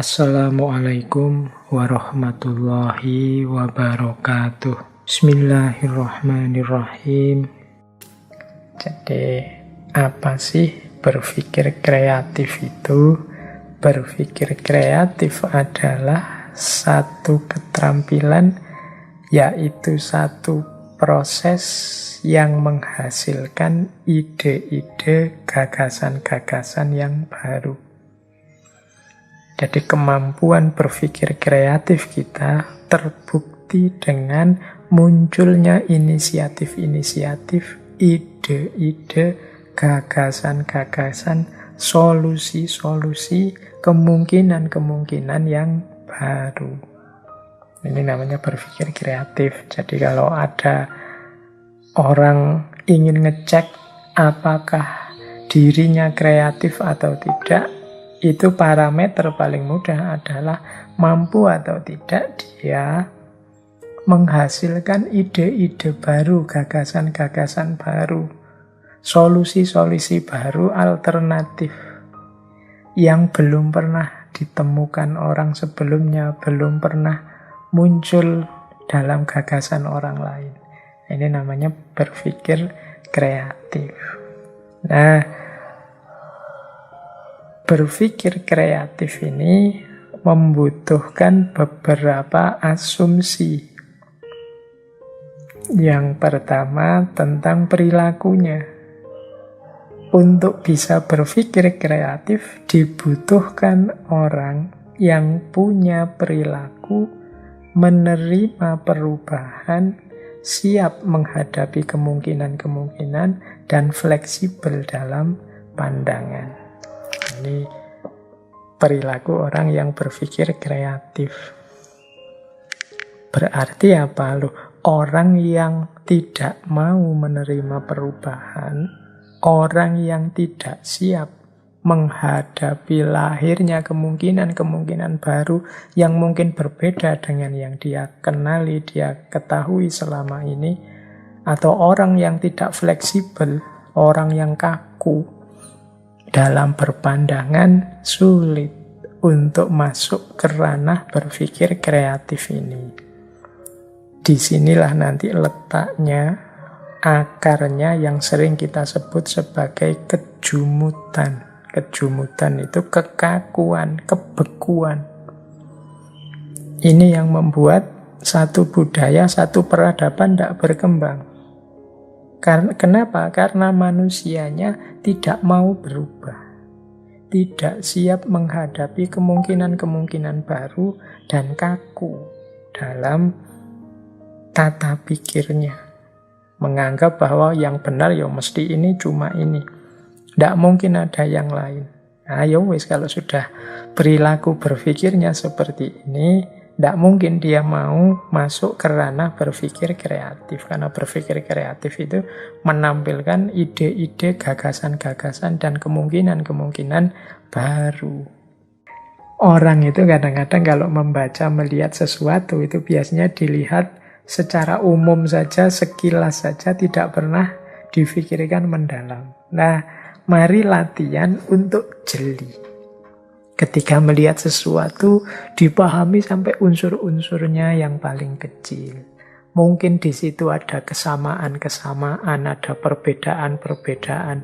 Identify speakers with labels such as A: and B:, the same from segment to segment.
A: Assalamualaikum warahmatullahi wabarakatuh. Bismillahirrahmanirrahim. Jadi, apa sih berpikir kreatif itu? Berpikir kreatif adalah satu keterampilan, yaitu satu proses yang menghasilkan ide-ide, gagasan-gagasan yang baru. Jadi kemampuan berpikir kreatif kita terbukti dengan munculnya inisiatif-inisiatif, ide-ide, gagasan-gagasan, solusi-solusi, kemungkinan-kemungkinan yang baru. Ini namanya berpikir kreatif. Jadi kalau ada orang ingin ngecek apakah dirinya kreatif atau tidak, itu parameter paling mudah adalah mampu atau tidak dia menghasilkan ide-ide baru, gagasan-gagasan baru, solusi-solusi baru, alternatif yang belum pernah ditemukan orang sebelumnya, belum pernah muncul dalam gagasan orang lain. Ini namanya berpikir kreatif. Nah, berpikir kreatif ini membutuhkan beberapa asumsi. Yang pertama tentang perilakunya. Untuk bisa berpikir kreatif dibutuhkan orang yang punya perilaku menerima perubahan, siap menghadapi kemungkinan-kemungkinan, dan fleksibel dalam pandangan. Ini perilaku orang yang berpikir kreatif. Berarti apa loh? Orang yang tidak mau menerima perubahan, orang yang tidak siap menghadapi lahirnya kemungkinan-kemungkinan baru yang mungkin berbeda dengan yang dia kenali, dia ketahui selama ini, atau orang yang tidak fleksibel, orang yang kaku dalam berpandangan, sulit untuk masuk ke ranah berpikir kreatif ini. Disinilah nanti letaknya, akarnya yang sering kita sebut sebagai kejumutan. Kejumutan itu kekakuan, kebekuan. Ini yang membuat satu budaya, satu peradaban tidak berkembang. Kenapa? Karena manusianya tidak mau berubah. Tidak siap menghadapi kemungkinan-kemungkinan baru dan kaku dalam tata pikirnya. Menganggap bahwa yang benar ya mesti ini, cuma ini. Tidak mungkin ada yang lain. Nah, ya wis, kalau sudah perilaku berpikirnya seperti ini, tidak mungkin dia mau masuk ke ranah berpikir kreatif. Karena berpikir kreatif itu menampilkan ide-ide, gagasan-gagasan, dan kemungkinan-kemungkinan baru. Orang itu kadang-kadang kalau membaca, melihat sesuatu itu biasanya dilihat secara umum saja, sekilas saja, tidak pernah difikirkan mendalam. Nah, mari latihan untuk jeli. Ketika melihat sesuatu, dipahami sampai unsur-unsurnya yang paling kecil. Mungkin di situ ada kesamaan-kesamaan, ada perbedaan-perbedaan,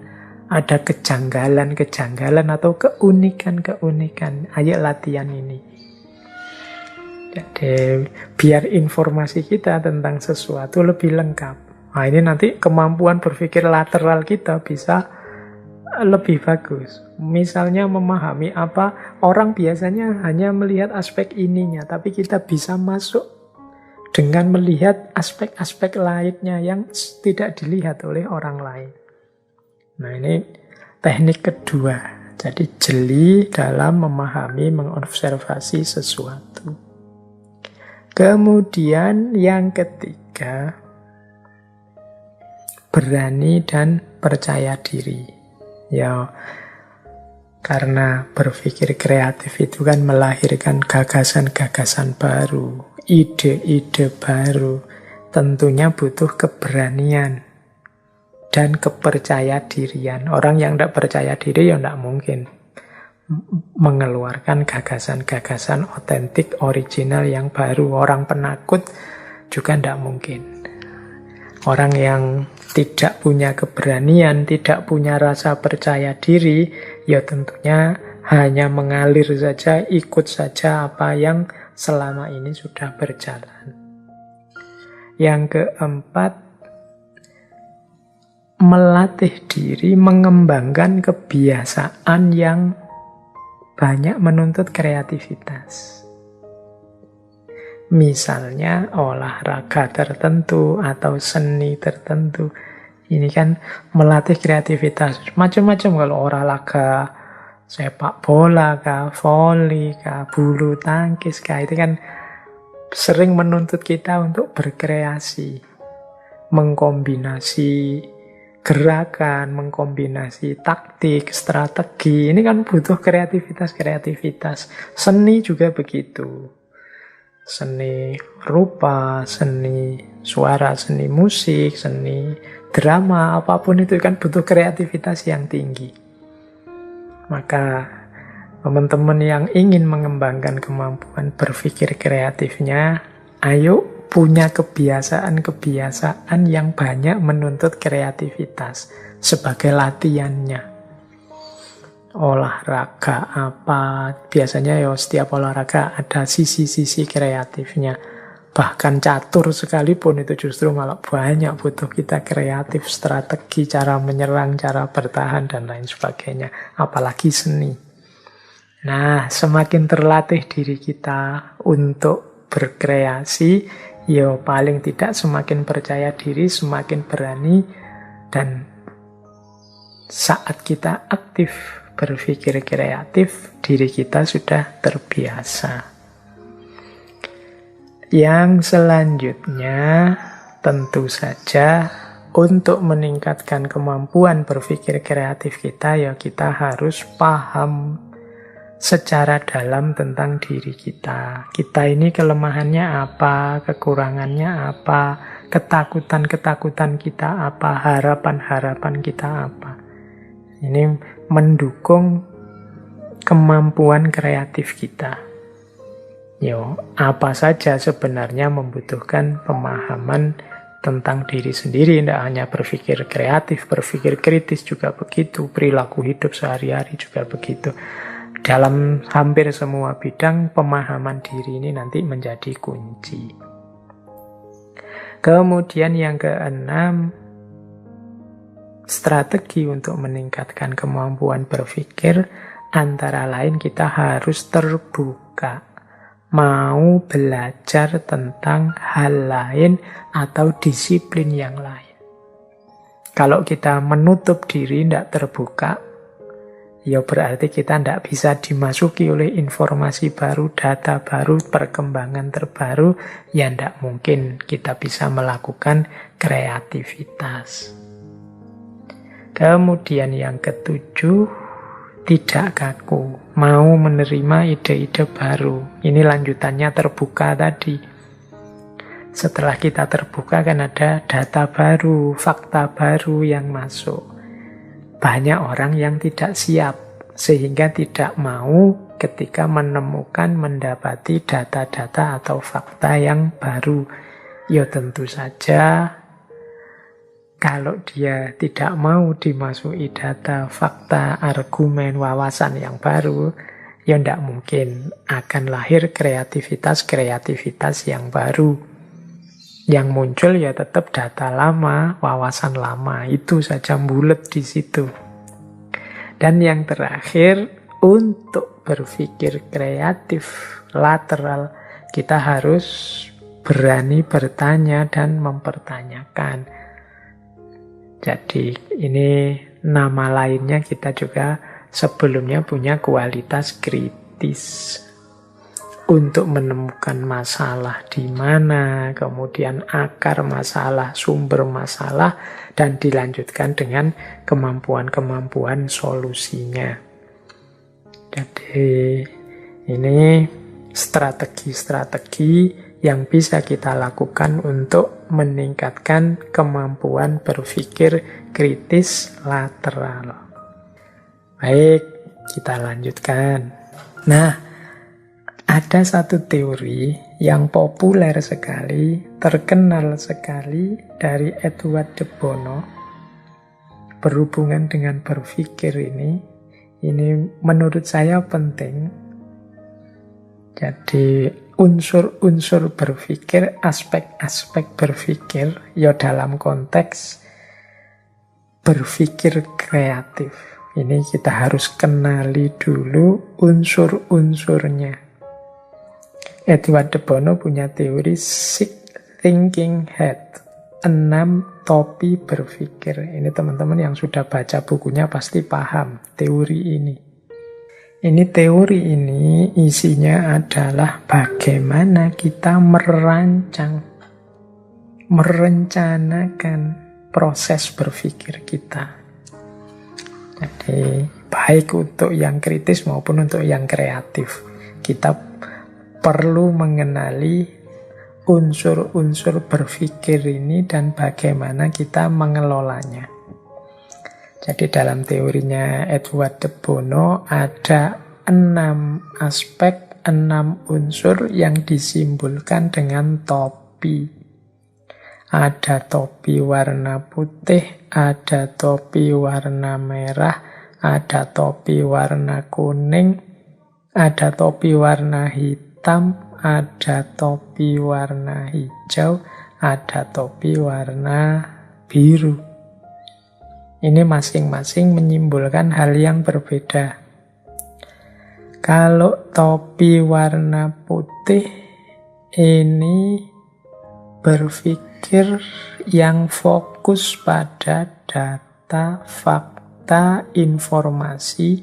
A: ada kejanggalan-kejanggalan atau keunikan-keunikan. Ayo latihan ini. Jadi, biar informasi kita tentang sesuatu lebih lengkap. Nah, ini nanti kemampuan berpikir lateral kita bisa lebih bagus. Misalnya memahami apa, orang biasanya hanya melihat aspek ininya, tapi kita bisa masuk dengan melihat aspek-aspek lainnya yang tidak dilihat oleh orang lain. Nah, ini teknik kedua. Jadi jeli dalam memahami, mengobservasi sesuatu. Kemudian yang ketiga, berani dan percaya diri. Ya, karena berpikir kreatif itu kan melahirkan gagasan-gagasan baru, ide-ide baru. Tentunya butuh keberanian dan kepercaya dirian. Orang yang tidak percaya diri ya tidak mungkin mengeluarkan gagasan-gagasan otentik, original yang baru. Orang penakut juga tidak mungkin. Orang yang tidak punya keberanian, tidak punya rasa percaya diri, ya tentunya hanya mengalir saja, ikut saja apa yang selama ini sudah berjalan. Yang keempat, melatih diri mengembangkan kebiasaan yang banyak menuntut kreativitas. Misalnya olahraga tertentu atau seni tertentu. Ini kan melatih kreativitas. Macam-macam kalau olahraga sepak bola kah, voli kah, bulu tangkis kah, itu kan sering menuntut kita untuk berkreasi. Mengkombinasi gerakan, mengkombinasi taktik, strategi. Ini kan butuh kreativitas. Seni juga begitu. Seni rupa, seni suara, seni musik, seni drama, apapun itu kan butuh kreativitas yang tinggi. Maka teman-teman yang ingin mengembangkan kemampuan berpikir kreatifnya, ayo punya kebiasaan-kebiasaan yang banyak menuntut kreativitas sebagai latihannya. Olahraga apa, biasanya ya setiap olahraga ada sisi-sisi kreatifnya. Bahkan catur sekalipun itu justru malah banyak butuh kita kreatif, strategi, cara menyerang, cara bertahan, dan lain sebagainya. Apalagi seni. Nah, semakin terlatih diri kita untuk berkreasi, ya paling tidak semakin percaya diri, semakin berani, dan saat kita aktif berpikir kreatif, diri kita sudah terbiasa. Yang selanjutnya, tentu saja untuk meningkatkan kemampuan berpikir kreatif kita, ya kita harus paham secara dalam tentang diri kita. Kita ini kelemahannya apa, kekurangannya apa, ketakutan-ketakutan kita apa, harapan-harapan kita apa. Ini mendukung kemampuan kreatif kita. Yo, apa saja sebenarnya membutuhkan pemahaman tentang diri sendiri, tidak hanya berpikir kreatif, berpikir kritis juga begitu, perilaku hidup sehari-hari juga begitu. Dalam hampir semua bidang, pemahaman diri ini nanti menjadi kunci. Kemudian yang keenam, strategi untuk meningkatkan kemampuan berpikir, antara lain kita harus terbuka. Mau belajar tentang hal lain atau disiplin yang lain. Kalau kita menutup diri, tidak terbuka, ya berarti kita tidak bisa dimasuki oleh informasi baru, data baru, perkembangan terbaru, ya tidak mungkin kita bisa melakukan kreativitas. Kemudian yang ketujuh, tidak kaku, mau menerima ide-ide baru. Ini lanjutannya terbuka tadi. Setelah kita terbuka kan ada data baru, fakta baru yang masuk. Banyak orang yang tidak siap, sehingga tidak mau ketika menemukan, mendapati data-data atau fakta yang baru. Ya tentu saja, kalau dia tidak mau dimasuki data, fakta, argumen, wawasan yang baru, ya tidak mungkin akan lahir kreativitas yang baru. Yang muncul ya tetap data lama, wawasan lama, itu saja bulet di situ. Dan yang terakhir, untuk berpikir kreatif lateral, kita harus berani bertanya dan mempertanyakan. Jadi ini nama lainnya, kita juga sebelumnya punya kualitas kritis untuk menemukan masalah di mana, kemudian akar masalah, sumber masalah, dan dilanjutkan dengan kemampuan-kemampuan solusinya. Jadi ini strategi-strategi yang bisa kita lakukan untuk meningkatkan kemampuan berpikir kritis lateral. Baik, Kita lanjutkan. Nah, ada satu teori yang populer sekali, terkenal sekali dari Edward de Bono berhubungan dengan berpikir ini. Ini menurut saya penting. Jadi unsur-unsur berpikir, aspek-aspek berpikir, ya dalam konteks berpikir kreatif. Ini kita harus kenali dulu unsur-unsurnya. Edward de Bono punya teori Six Thinking Hat, 6 topi berpikir. Ini teman-teman yang sudah baca bukunya pasti paham teori ini. Ini teori ini isinya adalah bagaimana kita merencanakan proses berpikir kita. Jadi baik untuk yang kritis maupun untuk yang kreatif. Kita perlu mengenali unsur-unsur berpikir ini dan bagaimana kita mengelolanya. Jadi dalam teorinya Edward de Bono ada 6 aspek, 6 unsur yang disimbolkan dengan topi. Ada topi warna putih, ada topi warna merah, ada topi warna kuning, ada topi warna hitam, ada topi warna hijau, ada topi warna biru. Ini masing-masing menyimbolkan hal yang berbeda. Kalau topi warna putih ini berpikir yang fokus pada data, fakta, informasi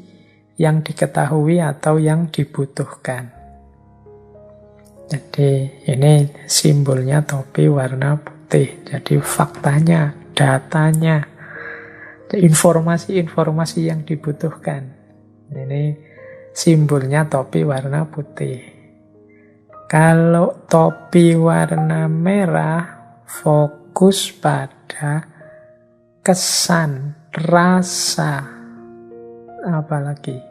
A: yang diketahui atau yang dibutuhkan. Jadi ini simbolnya topi warna putih. Jadi faktanya, datanya, informasi-informasi yang dibutuhkan. Ini simbolnya topi warna putih. Kalau topi warna merah fokus pada kesan, rasa, apalagi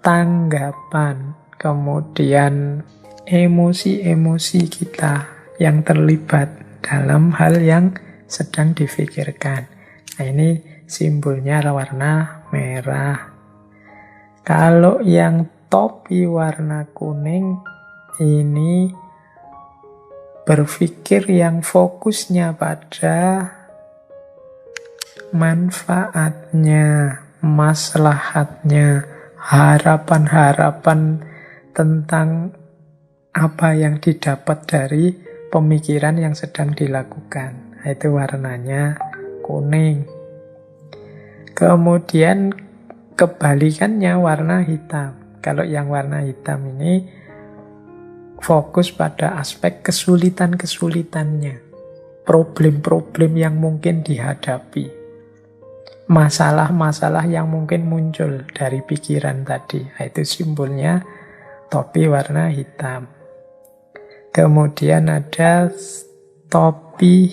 A: tanggapan, kemudian emosi-emosi kita yang terlibat dalam hal yang sedang difikirkan. Nah, ini simbolnya warna merah. Kalau yang topi warna kuning ini berpikir yang fokusnya pada manfaatnya, maslahatnya, harapan-harapan tentang apa yang didapat dari pemikiran yang sedang dilakukan. Itu warnanya kuning. Kemudian kebalikannya warna hitam. Kalau yang warna hitam ini fokus pada aspek kesulitan-kesulitannya, problem-problem yang mungkin dihadapi, masalah-masalah yang mungkin muncul dari pikiran tadi. Itu simbolnya topi warna hitam. Kemudian ada topi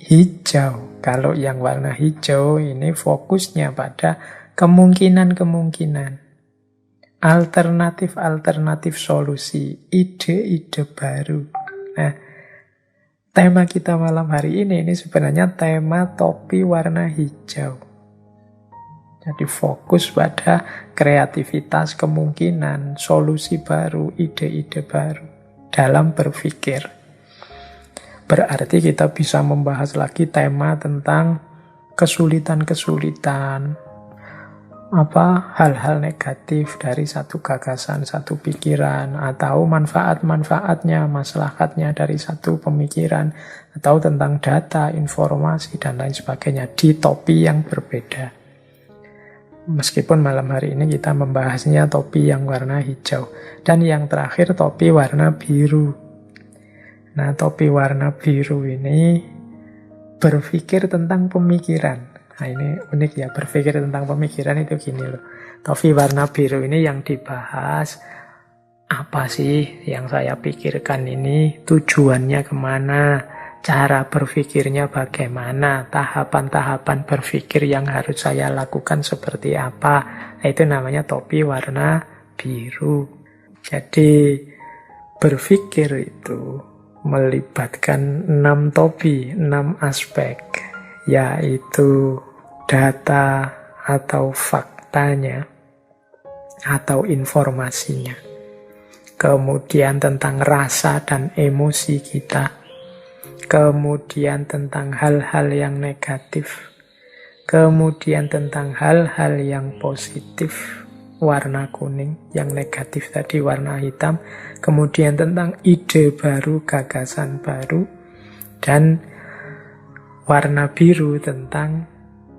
A: hijau. Kalau yang warna hijau ini fokusnya pada kemungkinan-kemungkinan, alternatif-alternatif solusi, ide-ide baru. Nah, tema kita malam hari ini sebenarnya tema topi warna hijau. Jadi fokus pada kreativitas, kemungkinan, solusi baru, ide-ide baru dalam berpikir. Berarti kita bisa membahas lagi tema tentang kesulitan-kesulitan, hal-hal negatif dari satu gagasan, satu pikiran, atau manfaat-manfaatnya, maslahatnya dari satu pemikiran, atau tentang data, informasi, dan lain sebagainya di topi yang berbeda. Meskipun malam hari ini kita membahasnya topi yang warna hijau. Dan yang terakhir topi warna biru. Nah, topi warna biru ini berpikir tentang pemikiran. Nah, ini unik ya, berpikir tentang pemikiran itu gini loh. Topi warna biru ini yang dibahas, apa sih yang saya pikirkan ini, tujuannya kemana, cara berpikirnya bagaimana, tahapan-tahapan berpikir yang harus saya lakukan seperti apa. Nah, itu namanya topi warna biru. Jadi berpikir itu melibatkan 6 topi, 6 aspek, yaitu data atau faktanya, atau informasinya. Kemudian tentang rasa dan emosi kita. Kemudian tentang hal-hal yang negatif. Kemudian tentang hal-hal yang positif, warna kuning. Yang negatif tadi warna hitam. Kemudian tentang ide baru, gagasan baru. Dan warna biru tentang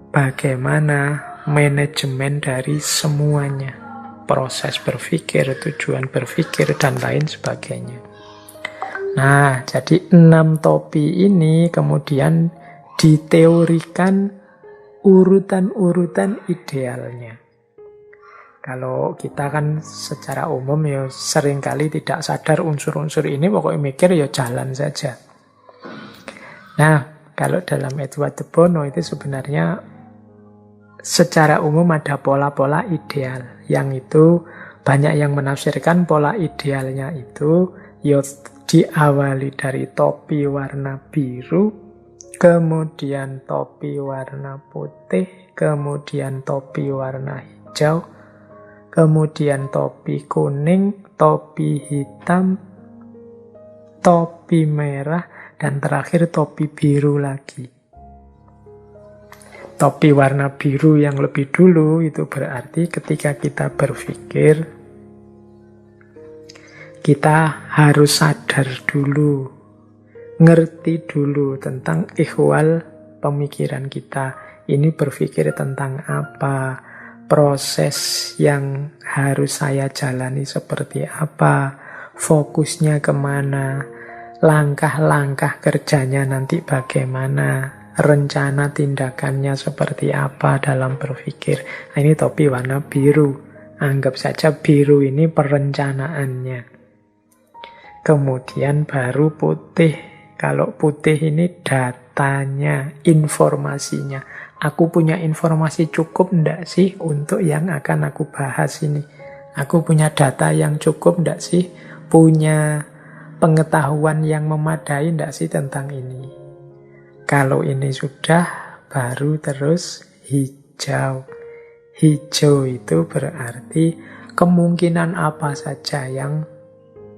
A: bagaimana manajemen dari semuanya. Proses berpikir, tujuan berpikir, dan lain sebagainya. Nah, jadi 6 topi ini kemudian diteorikan urutan-urutan idealnya. Kalau kita kan secara umum ya seringkali tidak sadar unsur-unsur ini, pokoknya mikir ya jalan saja. Nah, kalau dalam Edward de Bono itu sebenarnya secara umum ada pola-pola ideal. Yang itu banyak yang menafsirkan pola idealnya itu ya diawali dari topi warna biru, kemudian topi warna putih, kemudian topi warna hijau, kemudian topi kuning, topi hitam, topi merah, dan terakhir topi biru lagi. Topi warna biru yang lebih dulu itu berarti ketika kita berpikir, kita harus sadar dulu, ngerti dulu tentang ihwal pemikiran kita. Ini berpikir tentang apa, proses yang harus saya jalani seperti apa, fokusnya kemana, langkah-langkah kerjanya nanti bagaimana, rencana tindakannya seperti apa dalam berpikir. Nah, ini topi warna biru. Anggap saja biru ini perencanaannya. Kemudian baru putih. Kalau putih ini datanya, informasinya. Aku punya informasi cukup enggak sih untuk yang akan aku bahas ini? Aku punya data yang cukup enggak sih? Punya pengetahuan yang memadai enggak sih tentang ini? Kalau ini sudah, baru terus hijau. Hijau itu berarti kemungkinan apa saja yang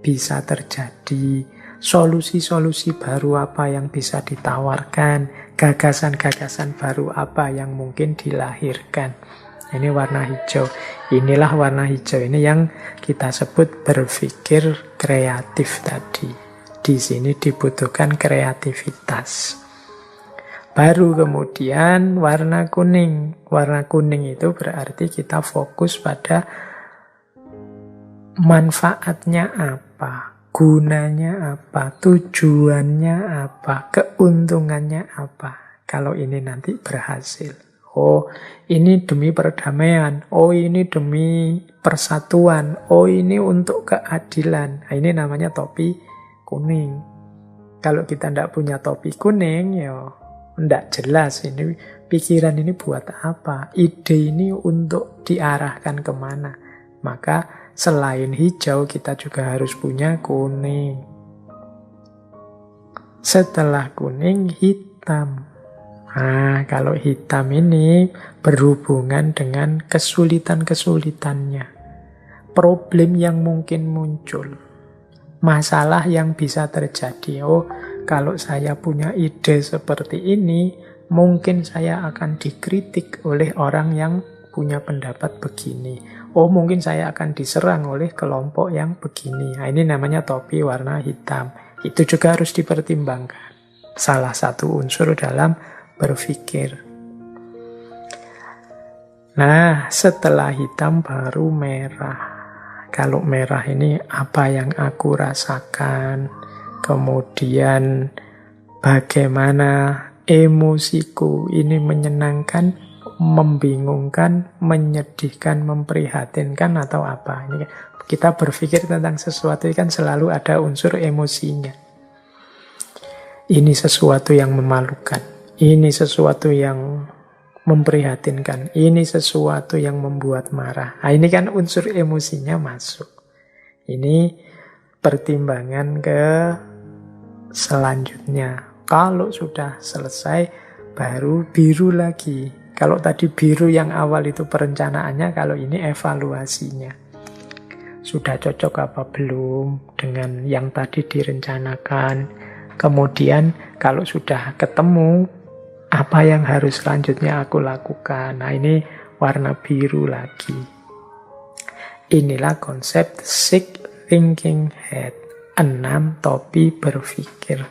A: bisa terjadi, solusi-solusi baru apa yang bisa ditawarkan, gagasan-gagasan baru apa yang mungkin dilahirkan. Ini warna hijau. Inilah warna hijau ini yang kita sebut berpikir kreatif tadi. Di sini dibutuhkan kreativitas. Baru kemudian warna kuning. Warna kuning itu berarti kita fokus pada manfaatnya apa, gunanya apa, tujuannya apa, keuntungannya apa. Kalau ini nanti berhasil. Oh, ini demi perdamaian. Oh, ini demi persatuan. Oh, ini untuk keadilan. Nah, ini namanya topi kuning. Kalau kita tidak punya topi kuning, ya tidak jelas ini pikiran ini buat apa, ide ini untuk diarahkan kemana. Maka selain hijau kita juga harus punya kuning. Setelah kuning, hitam. Nah, kalau hitam ini berhubungan dengan kesulitan-kesulitannya, problem yang mungkin muncul, masalah yang bisa terjadi. Oh, kalau saya punya ide seperti ini, mungkin saya akan dikritik oleh orang yang punya pendapat begini. Oh, mungkin saya akan diserang oleh kelompok yang begini. Nah, ini namanya topi warna hitam. Itu juga harus dipertimbangkan. Salah satu unsur dalam berpikir. Nah, setelah hitam baru merah. Kalau merah ini apa yang aku rasakan, kemudian bagaimana emosiku ini menyenangkan, membingungkan, menyedihkan, memprihatinkan atau apa. Ini kita berpikir tentang sesuatu kan selalu ada unsur emosinya. Ini sesuatu yang memalukan. Ini sesuatu yang memprihatinkan. Ini sesuatu yang membuat marah. Nah, ini kan unsur emosinya masuk. Ini pertimbangan ke selanjutnya. Kalau sudah selesai, baru biru lagi. Kalau tadi biru yang awal itu perencanaannya, kalau ini evaluasinya. Sudah cocok apa belum dengan yang tadi direncanakan? Kemudian kalau sudah ketemu, apa yang harus selanjutnya aku lakukan? Nah, ini warna biru lagi. Inilah konsep Six Thinking Hat, 6 topi berpikir.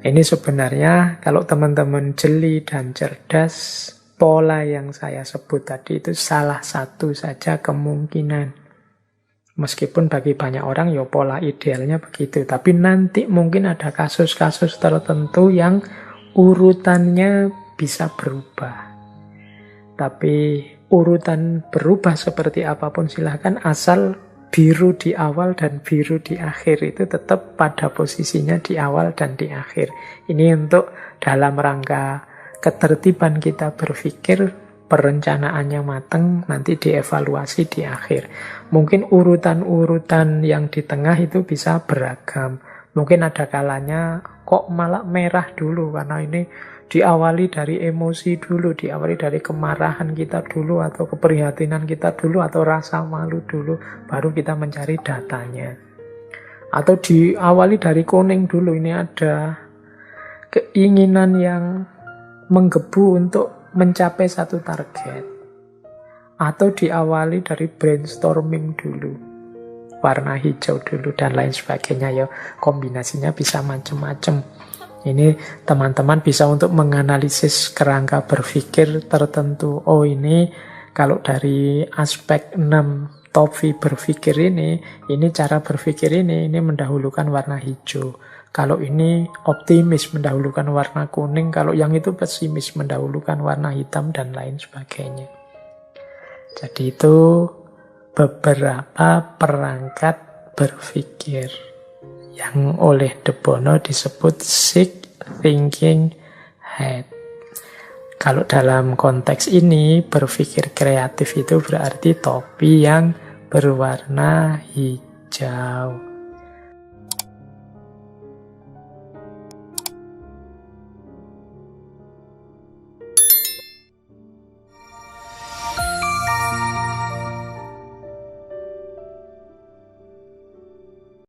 A: Ini sebenarnya kalau teman-teman jeli dan cerdas, pola yang saya sebut tadi itu salah satu saja kemungkinan. Meskipun bagi banyak orang ya pola idealnya begitu. Tapi nanti mungkin ada kasus-kasus tertentu yang urutannya bisa berubah. Tapi urutan berubah seperti apapun silahkan, asal biru di awal dan biru di akhir itu tetap pada posisinya di awal dan di akhir. Ini untuk dalam rangka ketertiban kita berpikir, perencanaannya matang, nanti dievaluasi di akhir. Mungkin urutan-urutan yang di tengah itu bisa beragam. Mungkin ada kalanya kok malah merah dulu, karena ini diawali dari emosi dulu, diawali dari kemarahan kita dulu, atau keprihatinan kita dulu, atau rasa malu dulu, baru kita mencari datanya. Atau diawali dari kuning dulu, ini ada keinginan yang menggebu untuk mencapai satu target. Atau diawali dari brainstorming dulu, warna hijau dulu, dan lain sebagainya. Ya, kombinasinya bisa macam-macam. Ini teman-teman bisa untuk menganalisis kerangka berpikir tertentu. Oh, ini kalau dari aspek 6 topi berpikir ini cara berpikir ini mendahulukan warna hijau. Kalau ini optimis mendahulukan warna kuning, kalau yang itu pesimis mendahulukan warna hitam, dan lain sebagainya. Jadi itu beberapa perangkat berpikir yang oleh De Bono disebut Six Thinking Hat. Kalau dalam konteks ini, berpikir kreatif itu berarti topi yang berwarna hijau.